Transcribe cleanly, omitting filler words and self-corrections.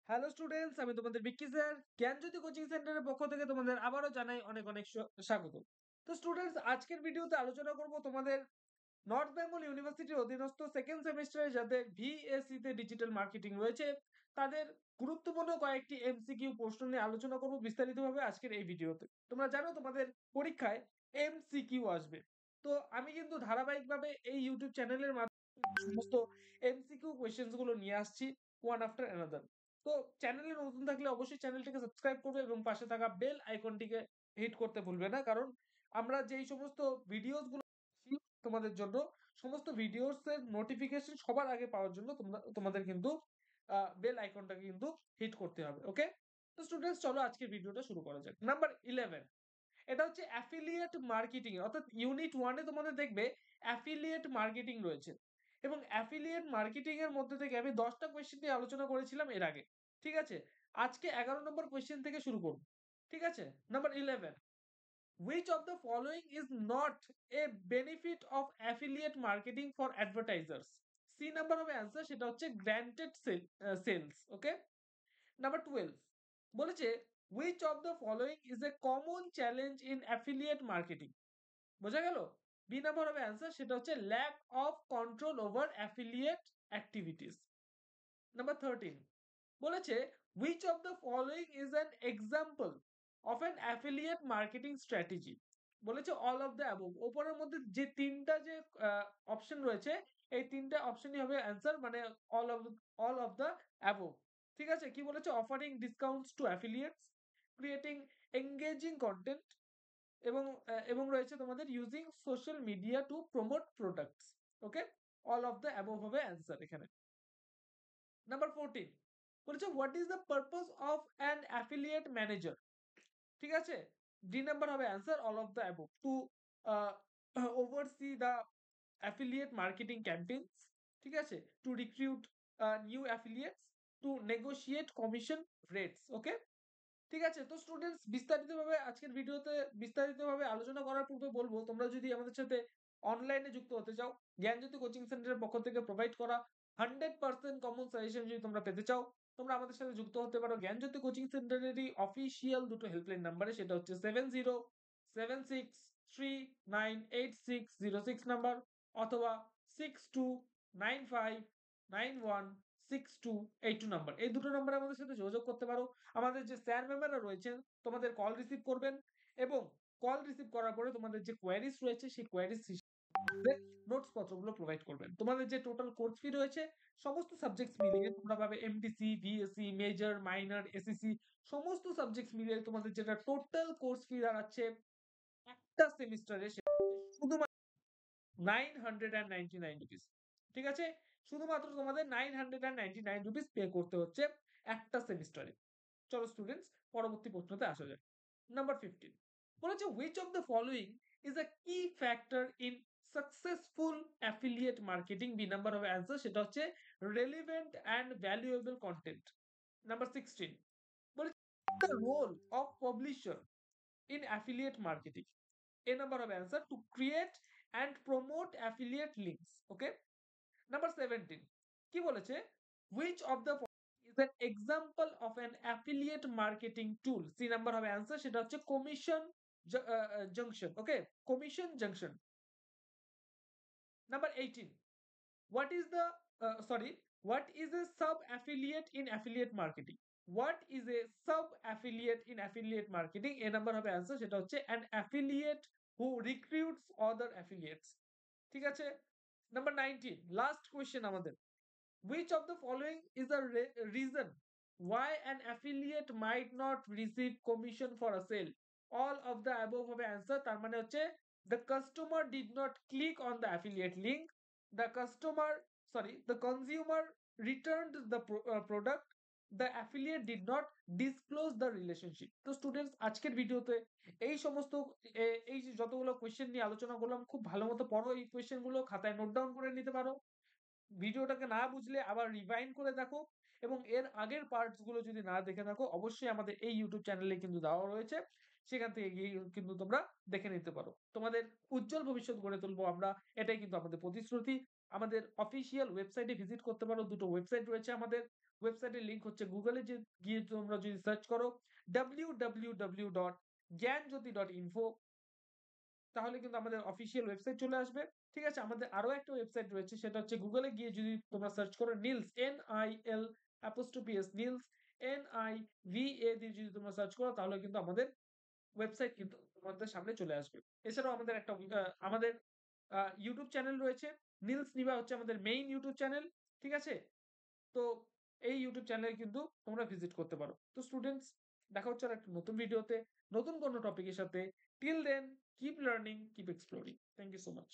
Hello students, আমি তোমাদের Vicky sir জ্ঞানজ্যোতি coaching সেন্টারের পক্ষ থেকে তোমাদের আবারও জানাই অনেক অনেক স্বাগত। তো স্টুডেন্টস, আজকের ভিডিওতে আলোচনা করব তোমাদের নর্থ বেঙ্গল ইউনিভার্সিটির অধীনস্থ সেকেন্ড সেমিস্টারে যাদের ভিএসসি তে ডিজিটাল মার্কেটিং রয়েছে তাদের গুরুত্বপূর্ণ কয়েকটি এমসিকিউ প্রশ্ন নিয়ে আলোচনা করব বিস্তারিতভাবে আজকের এই ভিডিওতে। তোমরা জানো তোমাদের পরীক্ষায় এমসিকিউ আসবে। তো আমি কিন্তু ধারাবাহিকভাবে এই ইউটিউব চ্যানেলের মাধ্যমে সমস্ত এমসিকিউ কোয়েশ্চেন্স গুলো নিয়ে আসছি ওয়ান আফটার অ্যানাদার। তো চ্যানেলে নতুন থাকলে অবশ্যই চ্যানেলটিকে সাবস্ক্রাইব করবে এবং পাশে থাকা বেল আইকনটিকে হিট করতে ভুলবে না, কারণ আমরা যেই সমস্ত ভিডিওস গুলো দিচ্ছি তোমাদের জন্য, সমস্ত ভিডিওস এর নোটিফিকেশন সবার আগে পাওয়ার জন্য তোমাদের কিন্তু বেল আইকনটাকে কিন্তু হিট করতে হবে। ওকে, তো স্টুডেন্টস চলো আজকের ভিডিওটা শুরু করা যাক। নাম্বার 11, এটা হচ্ছে অ্যাফিলিয়েট মার্কেটিং, অর্থাৎ ইউনিট 1 এ তোমাদের দেখবে অ্যাফিলিয়েট মার্কেটিং রয়েছে এবং অ্যাফিলিয়েট মার্কেটিং এর মধ্যে থেকে আমি 10টা কোয়েশ্চেন নিয়ে আলোচনা করেছিলাম এর আগে। ঠিক আছে, আজকে 11 নম্বর কোয়েশ্চেন থেকে শুরু করব। ঠিক আছে, number 11, which of the following is not a benefit of affiliate marketing for advertisers? C number হবে অ্যান্সার, সেটা হচ্ছে গ্র্যান্টেড সেলস। ওকে, নাম্বার 12 বলেছে which of the following is a common challenge in affiliate marketing? বোঝা গেল? B number হবে answer, সেটা হচ্ছে lack of control over affiliate activities. Number 13 বলেছে which of the following is an example of an affiliate marketing strategy? বলেছে all of the above। ওপরের মধ্যে যে তিনটা যে অপশন রয়েছে এই তিনটা অপশনই হবে অ্যান্সার, মানে all of the above। ঠিক আছে, কি বলেছে? Offering discounts to affiliates, creating engaging content এবং রয়েছে তোমাদের using social media to promote products. Okay, all of the above হবে অ্যান্সার এখানে। নাম্বার 14 বলেছে what is the purpose of an affiliate manager? ঠিক আছে, ডি নাম্বার হবে answer, all of the above, to oversee the affiliate marketing campaigns. ঠিক আছে, to recruit new affiliates, to negotiate commission rates. Okay, ঠিক আছে। তো students, বিস্তারিতভাবে আজকের ভিডিওতে বিস্তারিতভাবে আলোচনা করার পূর্বে বলবো, তোমরা যদি আমাদের সাথে অনলাইনে যুক্ত হতে চাও, জ্ঞানজ্যোতি কোচিং সেন্টারের পক্ষ থেকে প্রোভাইড করা 100% কমন সাজেশন যদি তোমরা পেতে চাও, তোমরা আমাদের সাথে যুক্ত হতে পারো জ্ঞানজ্যোতি কোচিং সেন্টারেরই অফিসিয়াল দুটো হেল্পলাইন নাম্বারে, সেটা হচ্ছে 7076398606 নাম্বার অথবা 6295916282 নাম্বার। এই দুটো নাম্বারে আমাদের সাথে যোগাযোগ করতে পারো। আমাদের যে স্যার ম্যামেরা রয়েছেন তোমাদের কল রিসিভ করবেন এবং কল রিসিভ করার পরে তোমাদের যে কোয়ারিজ রয়েছে সেই কোয়ারিজ নোটস পত্রগুলো প্রোভাইড করবেন। তোমাদের যে টোটাল কোর্স ফি রয়েছে সমস্ত সাবজেক্টস মিলিয়ে তোমরা পাবে MDC, VSC, major, minor, SSC সমস্ত সাবজেক্টস মিলিয়ে তোমাদের যেটা টোটাল কোর্স ফি দাঁড়াচ্ছে একটা সেমিস্টারে শুধুমাত্র 999 রুপিস। ঠিক আছে, শুধুমাত্র তোমাদের 999 রুপিস পে করতে হচ্ছে একটা সেমিস্টারে। চলো স্টুডেন্টস, পরবর্তী প্রশ্নতে আসা যাক। নাম্বার 15 বলেছে which of the following is a key factor in successful affiliate marketing? B number হবে অ্যান্সার, সেটা হচ্ছে relevant and valuable content. Number 16 বলেছে the role of publisher in affiliate marketing? A number হবে answer, to create and promote affiliate links. Okay, number 17 কি বলেছে which of the is an example of an affiliate marketing tool? C number হবে answer, সেটা হচ্ছে commission junction. Okay, commission junction. Number 18 what is the what is a sub affiliate in affiliate marketing? What is a sub affiliate in affiliate marketing? A number হবে answer, সেটা হচ্ছে an affiliate who recruits other affiliates। ঠিক আছে, number 19 last question আমাদের, which of the following is a reason why an affiliate might not receive commission for a sale? All of the above হবে answer, তার মানে হচ্ছে the customer did not click on the affiliate link, the consumer returned the product, the affiliate did not disclose the relationship। তো students, আজকের ভিডিওতে এই সমস্ত এই যে যতগুলো কোয়েশ্চেন নিয়ে আলোচনা করলাম খুব ভালো মতো পড়ো, এই কোয়েশ্চেন গুলো খাতায় নোট ডাউন করে নিতে পারো। ভিডিওটাকে না বুঝলে আবার রিভাইন্ড করে দেখো এবং এর আগের পার্টস গুলো যদি না দেখে থাকো অবশ্যই আমাদের এই ইউটিউব চ্যানেলে কিন্তু দেওয়া রয়েছে, সেখান থেকে গিয়ে কিন্তু তোমরা দেখে নিতে পারো। তোমাদের উজ্জ্বল ভবিষ্যৎ গড়ে তুলবো আমরা, এটাই কিন্তু আমাদের প্রতিশ্রুতি। আমাদের অফিসিয়াল ওয়েবসাইটে ভিজিট করতে পারো। ২ টো ওয়েবসাইট রয়েছে আমাদের। ওয়েবসাইটের লিংক হচ্ছে গুগলে গিয়ে তোমরা যদি সার্চ করো www.জ্ঞানজ্যোতি.info, তাহলে কিন্তু আমাদের অফিসিয়াল ওয়েবসাইট চলে আসবে। ঠিক আছে? আমাদের আরো একটা ওয়েবসাইট রয়েছে, সেটা হচ্ছে গুগলে গিয়ে যদি তোমরা সার্চ করো Nils, NIL apostrophe S, Nils, NIVA দিয়ে যদি তোমরা সার্চ করো, তাহলে কিন্তু আমাদের ওয়েবসাইট কিন্তু তোমাদের সামনে চলে আসবে। এছাড়াও আমাদের একটা আমাদের ইউটিউব চ্যানেল রয়েছে। নিলস নিভা হচ্ছে আমাদের মেইন ইউটিউব চ্যানেল। ঠিক আছে? তো এই ইউটিউব চ্যানেলে কিন্তু তোমরা ভিজিট করতে পারো। তো স্টুডেন্টস, দেখা হচ্ছে আর একটা নতুন ভিডিওতে, নতুন কোনো টপিকের সাথে। Till then, keep learning, keep exploring. Thank you so much.